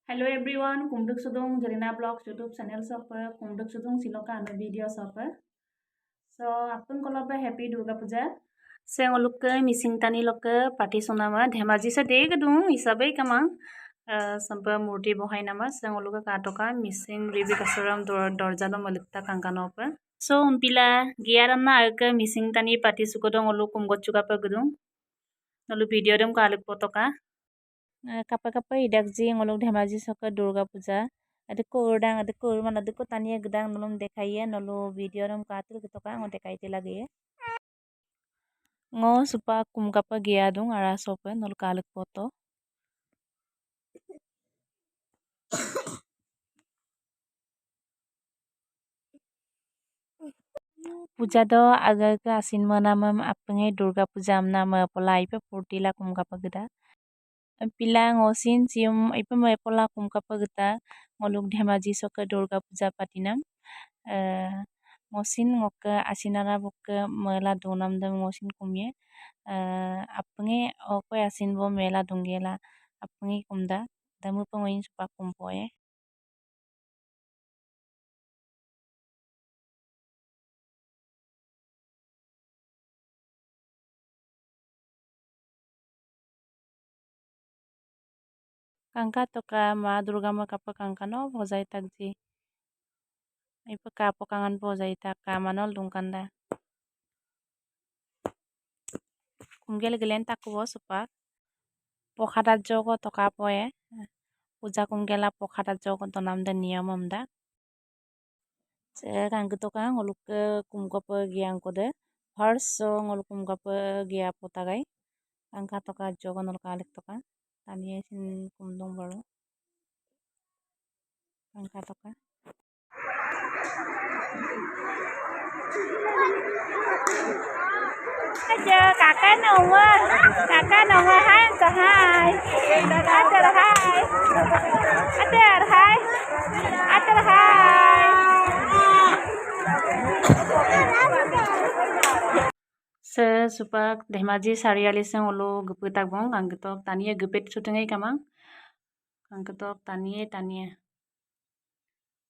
Hello everyone, Kumduk Sudung Jarina Blogs YouTube channel sopa Kumduk Sudung Siloka anu video sopa. So apun kolopa happy Durga Puja. Seng olukke missing tani lokke pati sonama dhemaji se deg dung isabai kamang sampai murti bohai nama seng olukke katoka missing ribi kasaram dorjalo malikta kangkanopa. So umpila giaranna agke missing tani pati sukodong oluk kumgot juga pa gedung. Lalu video dem kalik potoka. Kapan idak ji ngolok dhemaji soka Durga Puja adeko udang adeko man adeko tania gedang nolom dekaiye nolo video ram katul kitoka ngo dekaite lagi ngo supa kum kapa gia dung ara sope nol kalik foto puja do agar ke asin manamam apenge Durga Puja nama polai pe purtila kum kapa geda pila ngosin cium ipa me pola kum kapa geta ngolok dhemaji soka Durga Puja patinam ngosin ngoke asinara buke mela donam dem ngosin kumye apenge okoy asin bo mela donggela apenge kumda damu pengoin supa kumpoe kangka toka ma Durga ma kapa kangka no bojai takji ipa kapo kangan bojai tak kamanol dungkanda kumgel gelen takubo supa pokadat jogo toka poe puja kumgela pokadat jogo tonam de niyam amda kangka toka ngoluk kumgopo giang kode first so ngoluk kumgopo gia potagai kangka toka jogo nol kalik toka tania sin kumdong baru kangka toka aja kakak nongwa hai sahai ajar hai sesupak dhemaji sariali seng ulu gepetak bong kangketok tania gepet sutengai kamang kangketok tania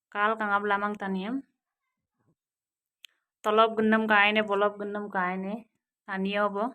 kal kangab lamang taniam tolop gendam kaine bolop gendam kaine tania bo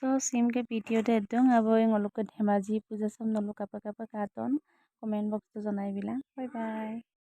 So sim ke video de dong abo ngolok dhemaji puja sam nolok apa katon comment box to janai bilang bye bye